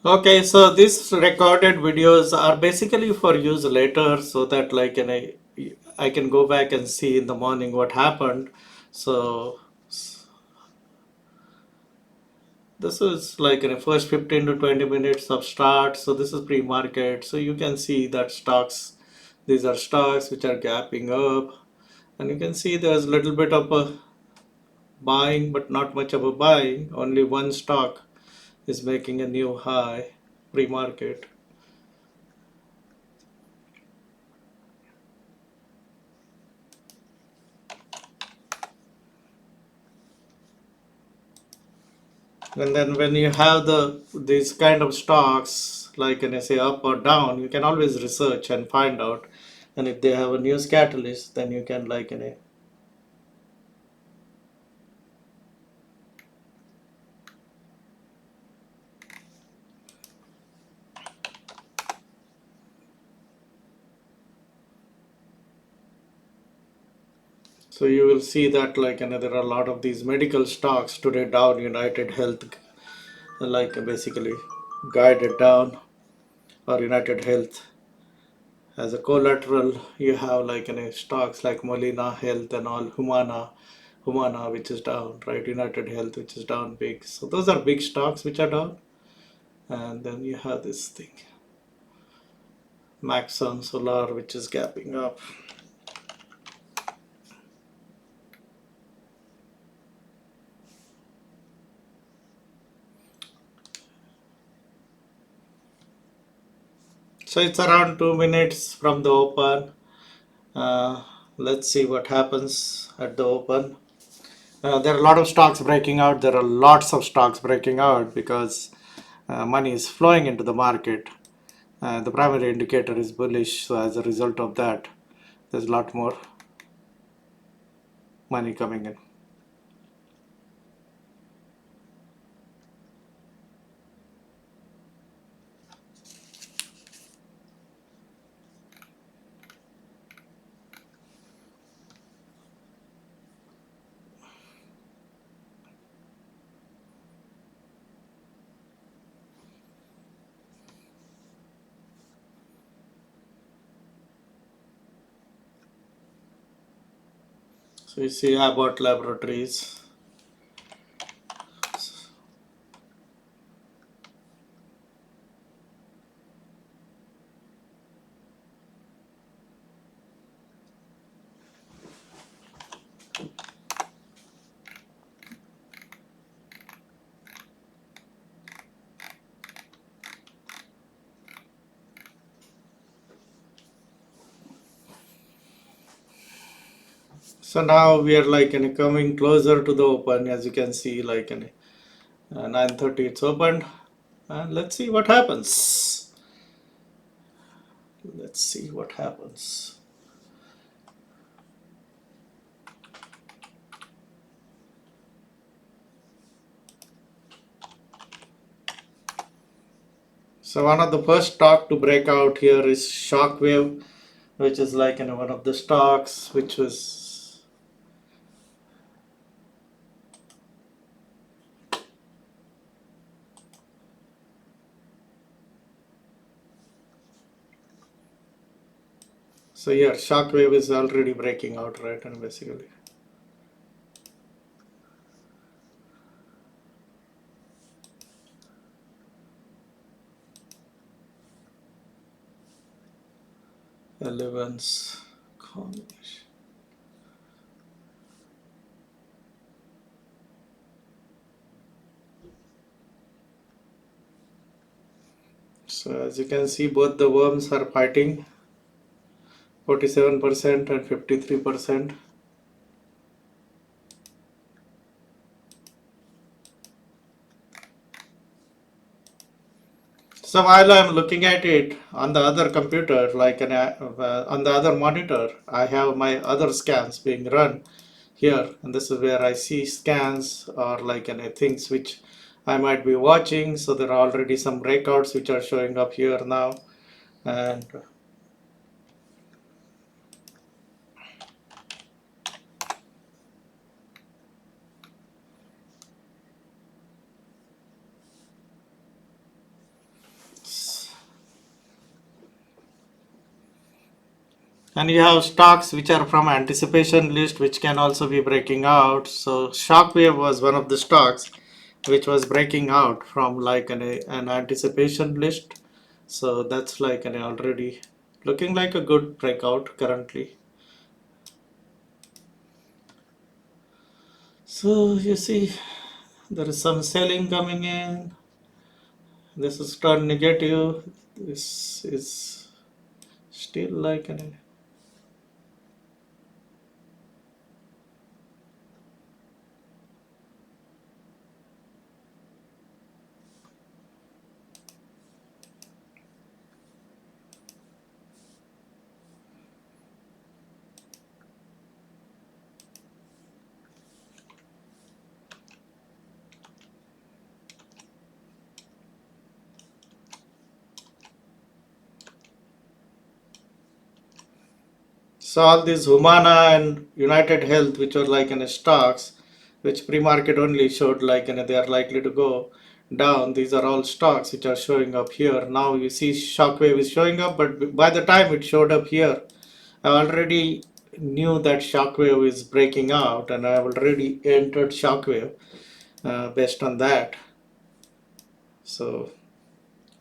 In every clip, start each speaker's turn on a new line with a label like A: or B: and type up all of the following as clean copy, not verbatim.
A: Okay, so these recorded videos are basically for use later so that I can go back and see in the morning what happened. So this is like in the first 15 to 20 minutes of start. So this is pre-market. So you can see that these are stocks which are gapping up. And you can see there's a little bit of a buying, but not much of a buying. Only one stock is making a new high pre-market. And then when you have these kind of stocks, like when I say up or down, you can always research and find out. And if they have a news catalyst, then you can so you will see that there are a lot of these medical stocks today down. United Health, basically guided down, or United Health as a collateral. You have stocks like Molina Health and all, Humana which is down, right? United Health which is down big. So those are big stocks which are down. And then you have this thing, Maxon Solar, which is gapping up. So it's around 2 minutes from the open. Uh, let's see what happens at the open. There are a lot of stocks breaking out. There are lots of stocks breaking out because money is flowing into the market. The primary indicator is bullish. So as a result of that, there's a lot more money coming in. So you see Abbott Laboratories. So now we are coming closer to the open. As you can see, 9:30 it's opened, and let's see what happens. Let's see what happens. So one of the first stock to break out here is Shockwave, which is one of the stocks which was. So here Shockwave is already breaking out, right? And basically 11's combination. So as you can see, both the worms are fighting, 47% and 53%. So while I'm looking at it on the other computer, on the other monitor, I have my other scans being run here, and this is where I see scans or things which I might be watching. So there are already some breakouts which are showing up here now, and And you have stocks which are from anticipation list, which can also be breaking out. So Shockwave was one of the stocks which was breaking out from like an anticipation list. So that's like an already looking like a good breakout currently. So you see there is some selling coming in. This is turned negative. This is still like an so all these Humana and United Health, which are like in stocks, which pre-market only showed like they are likely to go down. These are all stocks which are showing up here. Now you see Shockwave is showing up, but by the time it showed up here, I already knew that Shockwave is breaking out, and I have already entered Shockwave based on that. So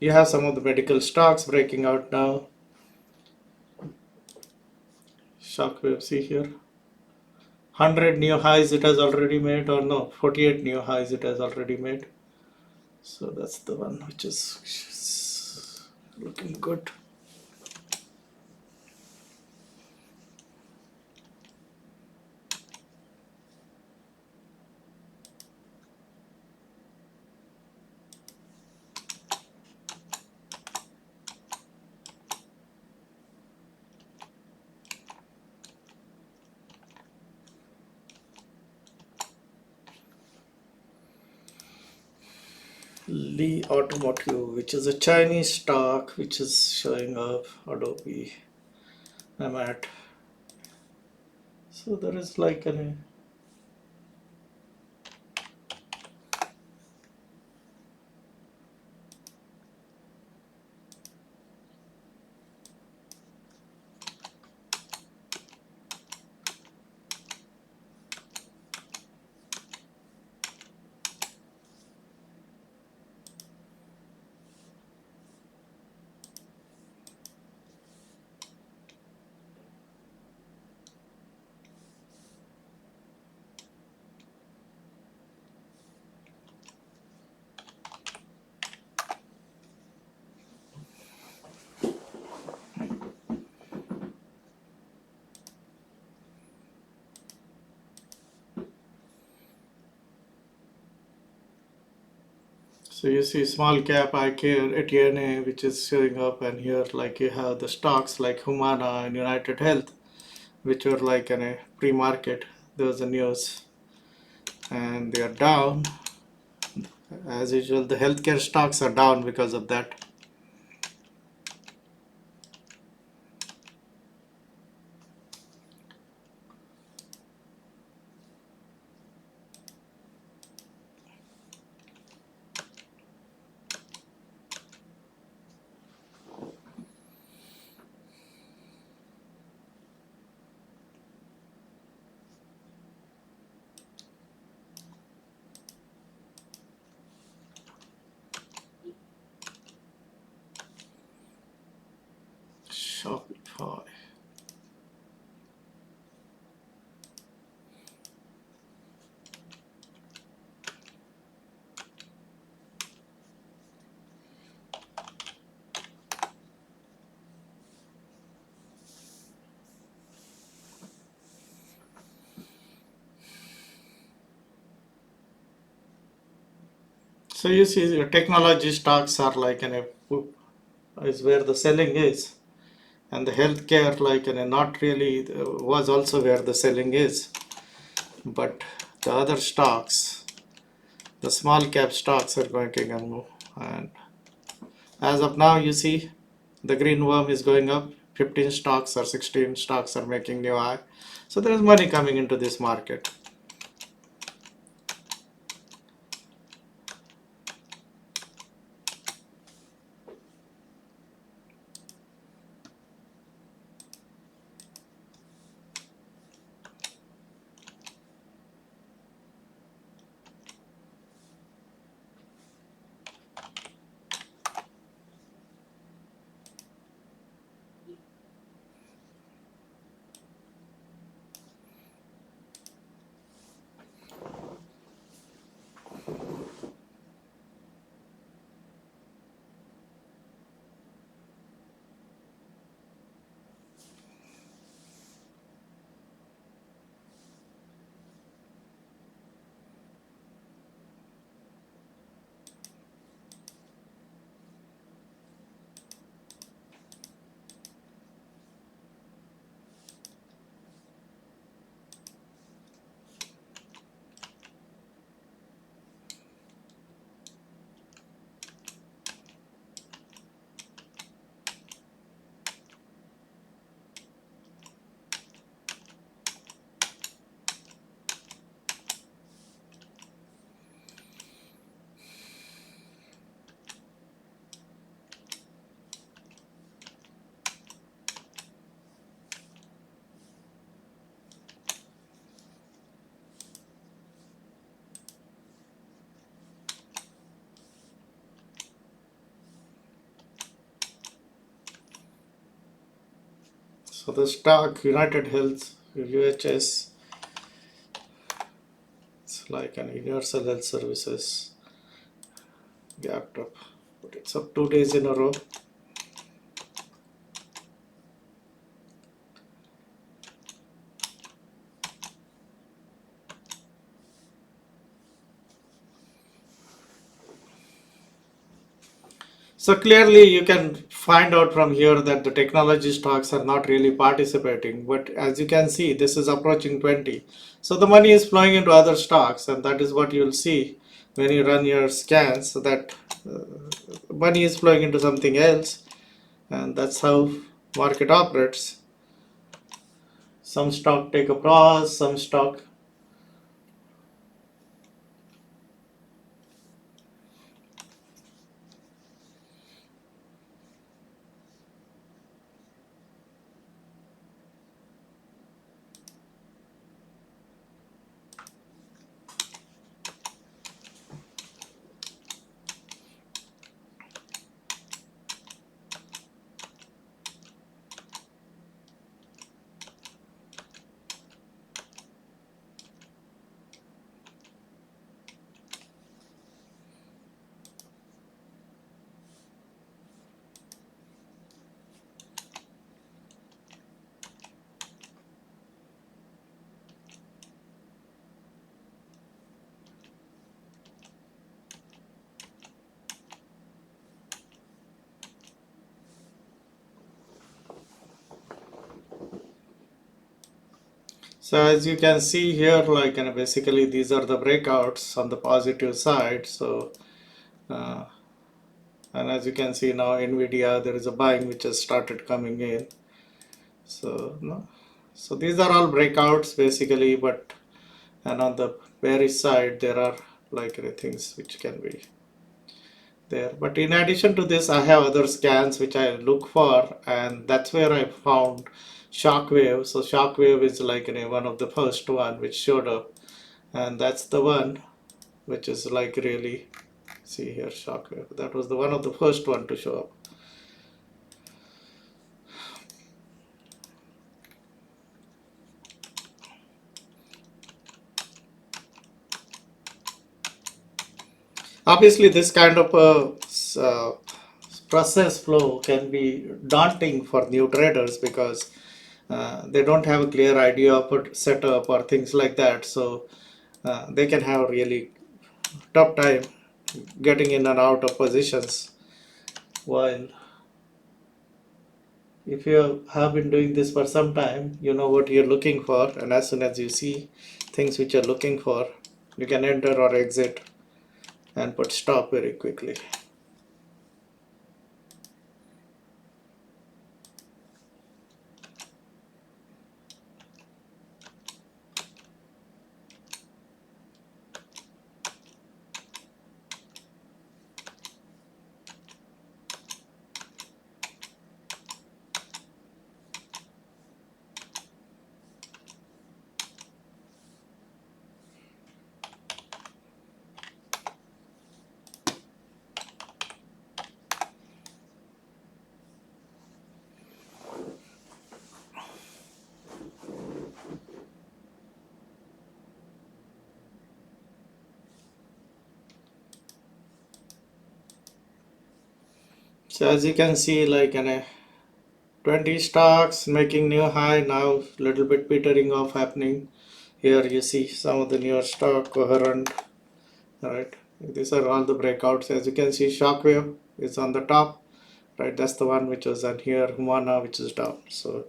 A: you have some of the medical stocks breaking out now. Shockwave, see here. 100 new highs it has already made, or no, 48 new highs it has already made. So that's the one which is looking good. Lee Automotive, which is a Chinese stock, which is showing up. Adobe, I'm at. So there is like a so you see small cap IK ATNA, which is showing up, and here like you have the stocks like Humana and United Health, which were like in a pre-market. There was a news, and they are down as usual. The healthcare stocks are down because of that. Shopify. So you see, the technology stocks are like in a is where the selling is, and the healthcare like in a not really was also where the selling is, but the other stocks, the small cap stocks are going to move. And as of now, you see, the green worm is going up. 15 stocks or 16 stocks are making new high. So there is money coming into this market. So the stock United Health UHS, it's like an Universal Health Services gapped up, but it's up 2 days in a row. So clearly you can find out from here that the technology stocks are not really participating, but as you can see, this is approaching 20. So the money is flowing into other stocks, and that is what you'll see when you run your scans, so that money is flowing into something else, and that's how market operates. Some stock take a pause, some stock. So as you can see here, like, basically these are the breakouts on the positive side. So uh, and as you can see now, Nvidia, there is a buying which has started coming in. So no, so these are all breakouts basically, but and on the bearish side there are like things which can be there. But in addition to this, I have other scans which I look for, and that's where I found Shockwave. So Shockwave is like one of the first one which showed up, and that's the one which is like really, see here, Shockwave. That was the one of the first one to show up. Obviously, this kind of process flow can be daunting for new traders because they don't have a clear idea of a setup or things like that. So they can have really tough time getting in and out of positions. While if you have been doing this for some time, you know what you're looking for, and as soon as you see things which you're looking for, you can enter or exit and put stop very quickly. So as you can see, like 20 stocks making new high, now little bit petering off happening. Here you see some of the newer stock coherent, right? These are all the breakouts. As you can see, Shockwave is on the top, right? That's the one which was on here. Humana, which is down. So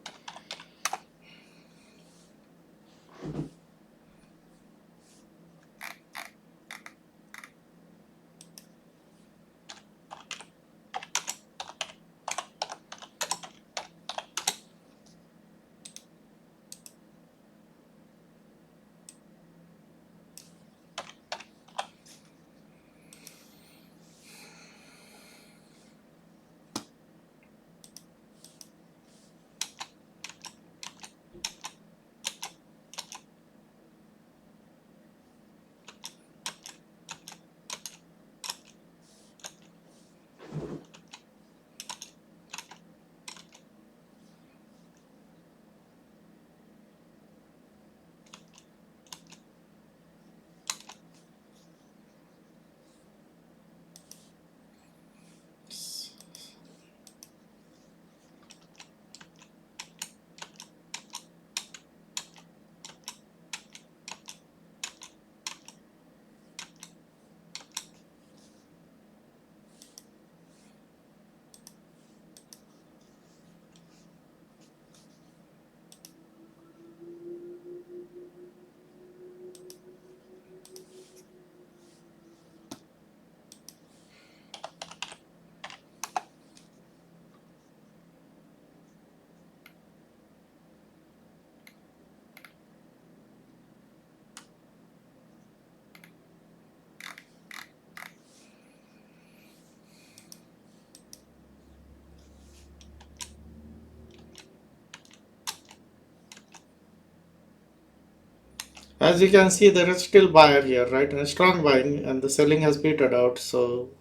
A: As you can see, there is still buyer here, right? And a strong buying, and the selling has petered out. So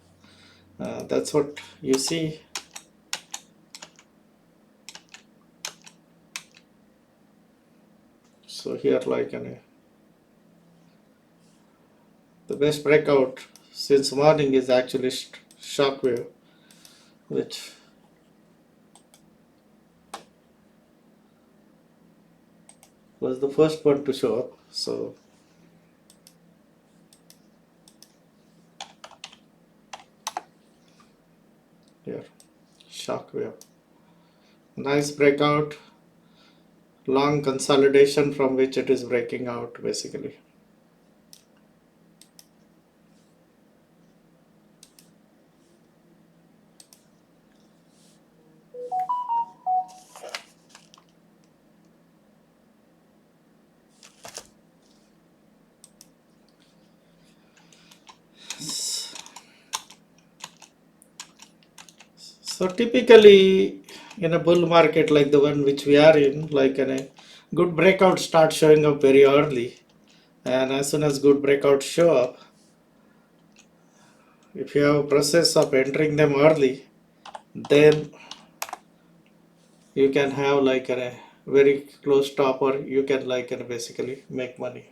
A: that's what you see. So here, like the best breakout since morning is actually shockwave, which was the first one to show up. So here, shockwave, nice breakout, long consolidation from which it is breaking out basically. So typically in a bull market like the one which we are in, like a good breakout starts showing up very early, and as soon as good breakouts show up, if you have a process of entering them early, then you can have like a very close top, or you can like basically make money.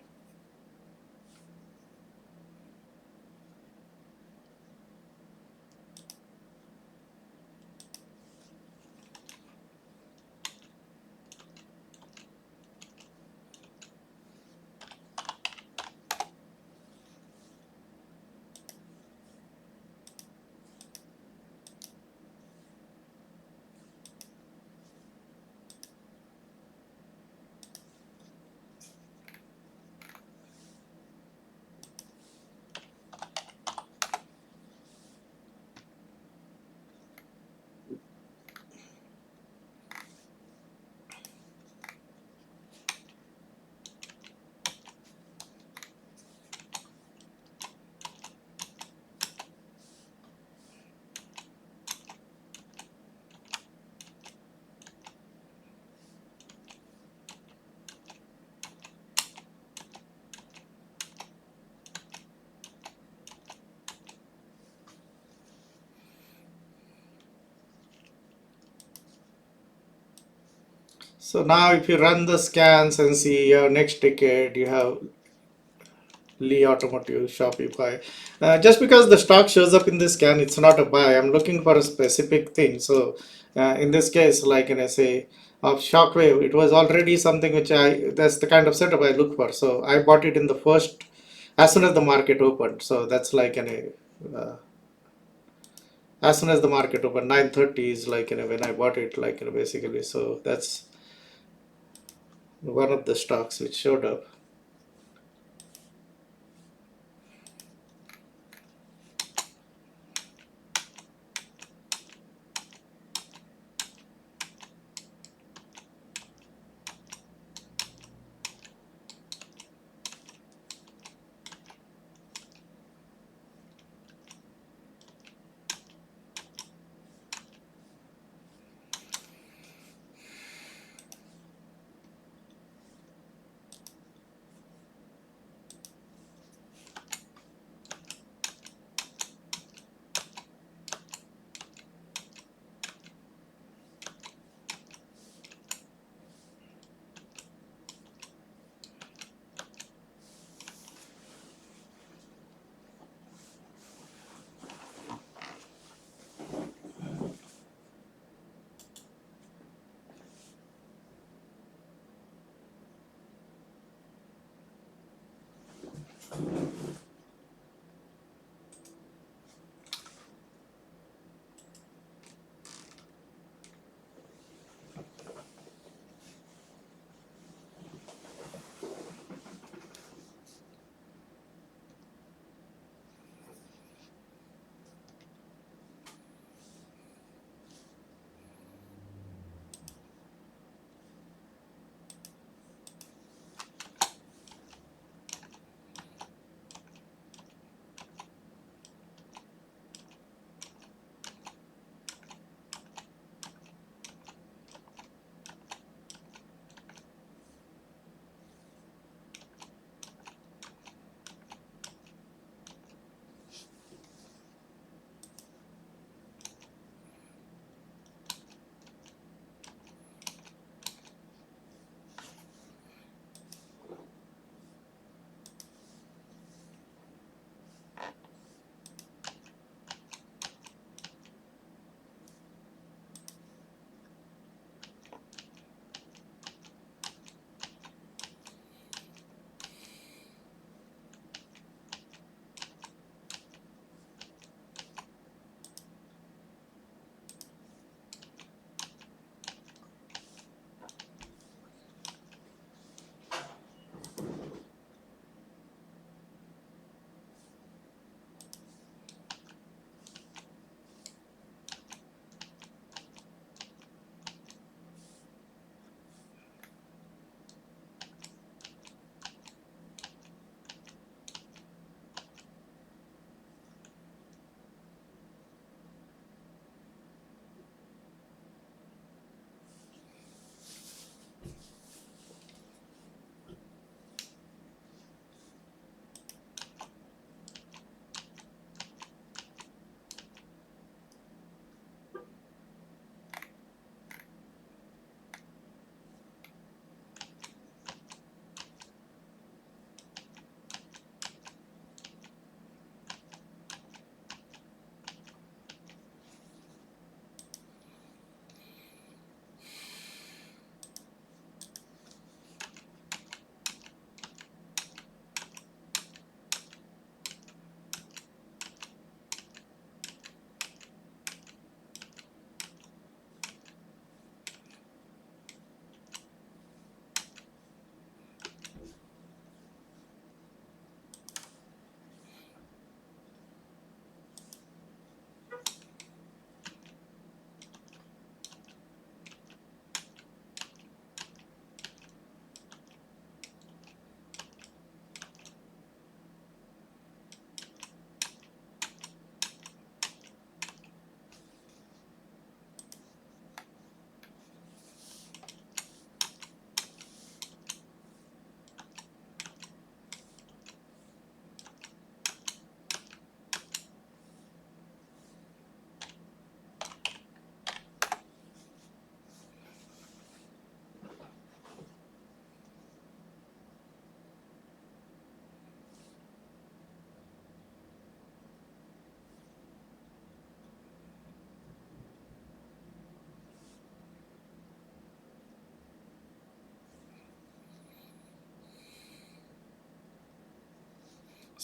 A: So now if you run the scans and see your next ticket, you have Lee Automotive, Shopify. Just because the stock shows up in this scan, it's not a buy. I'm looking for a specific thing. So in this case, like in I say of Shockwave, it was already something which that's the kind of setup I look for. So I bought it in the first, as soon as the market opened. So that's like as soon as the market opened, 9:30 is like when I bought it, like basically. So that's one of the stocks which showed up.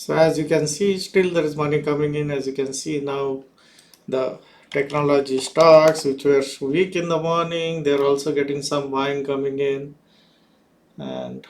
A: So as you can see, still there is money coming in. As you can see now, the technology stocks which were weak in the morning, they're also getting some buying coming in. And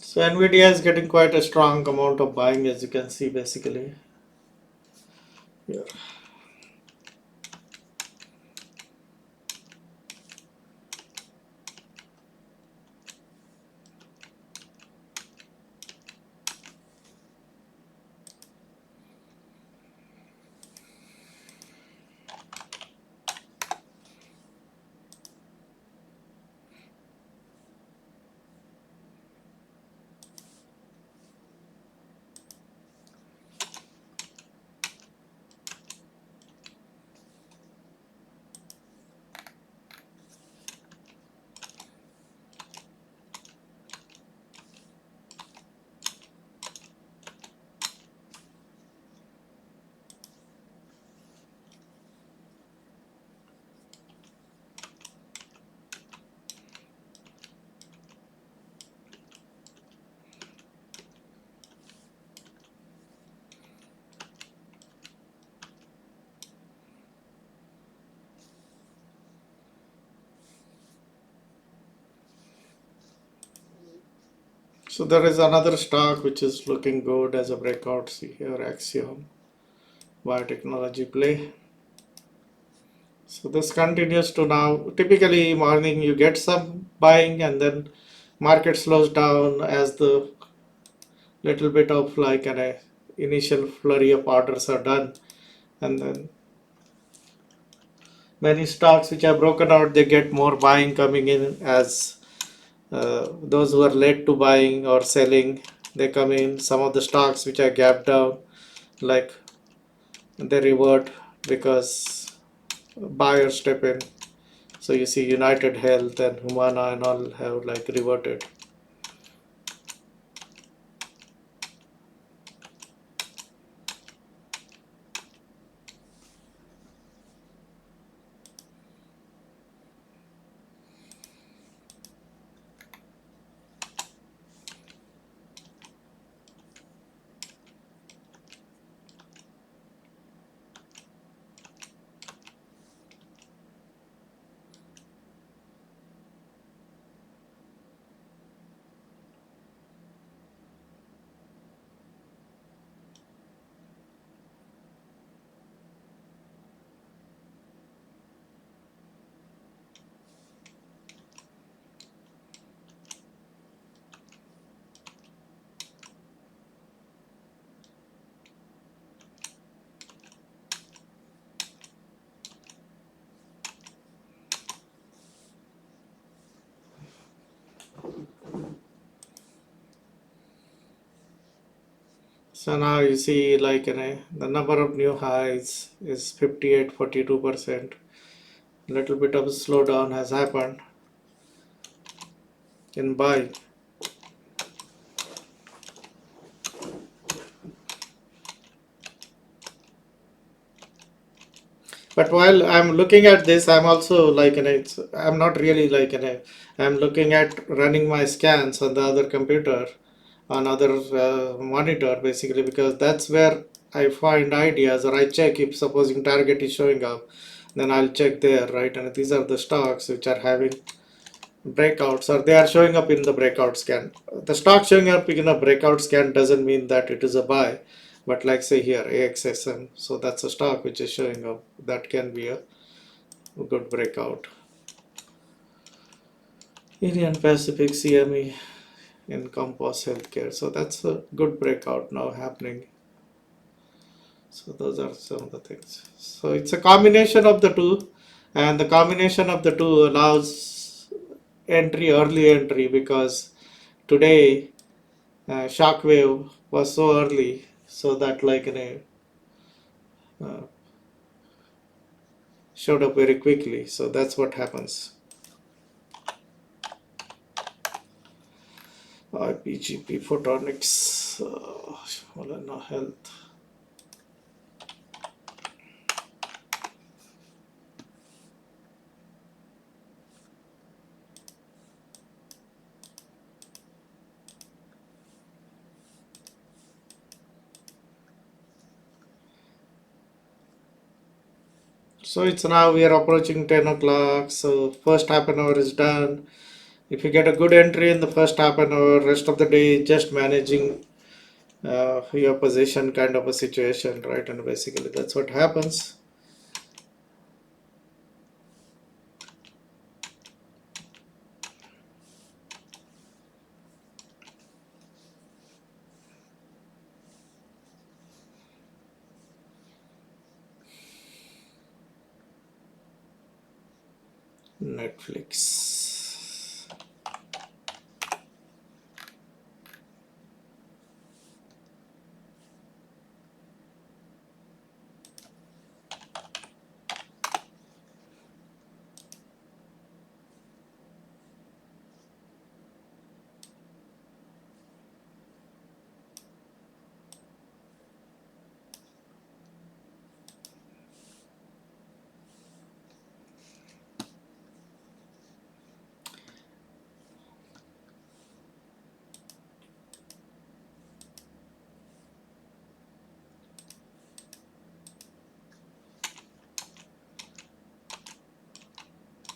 A: so Nvidia is getting quite a strong amount of buying, as you can see basically here. So there is another stock which is looking good as a breakout. See here, Axiom biotechnology play. So this continues to now. Typically morning you get some buying and then market slows down as the little bit of like an initial flurry of orders are done, and then many stocks which are broken out, they get more buying coming in as those who are late to buying or selling, they come in. Some of the stocks which are gapped down, like they revert because buyers step in. So you see United Health and Humana and all have like reverted. So now you see like the number of new highs is 58.42%. Little bit of a slowdown has happened in buy. But while I'm looking at this, I'm also like I'm not really like I'm looking at running my scans on the other computer, on other monitor basically, because that's where I find ideas, or I check if supposing target is showing up, then I'll check there, right? And these are the stocks which are having breakouts, or they are showing up in the breakout scan. The stock showing up in a breakout scan doesn't mean that it is a buy, but like say here AXSM, so that's a stock which is showing up, that can be a good breakout. Indian Pacific CME, in Compass Healthcare. So that's a good breakout now happening. So those are some of the things. So it's a combination of the two, and the combination of the two allows early entry, because today shockwave was so early, so that like showed up very quickly. So that's what happens. IPGP Photonics, Health. So it's now we are approaching 10 o'clock. So first half an hour is done. If you get a good entry in the first half an hour, rest of the day just managing your position kind of a situation, right? And basically that's what happens. Netflix.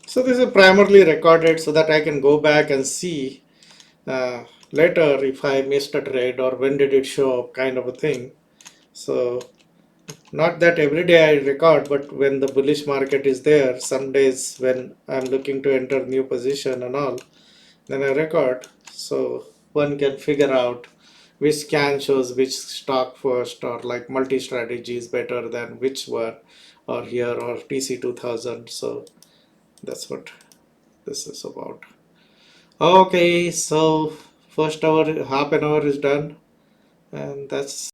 A: So this is primarily recorded so that I can go back and see uh, later if I missed a trade or when did it show up, kind of a thing. So not that every day I record, but when the bullish market is there, some days when I'm looking to enter new position and all, then I record. So one can figure out which scan shows which stock first, or like multi-strategy is better than which one, or here, or TC2000. So that's what this is about. Okay, so first hour, half an hour is done, and that's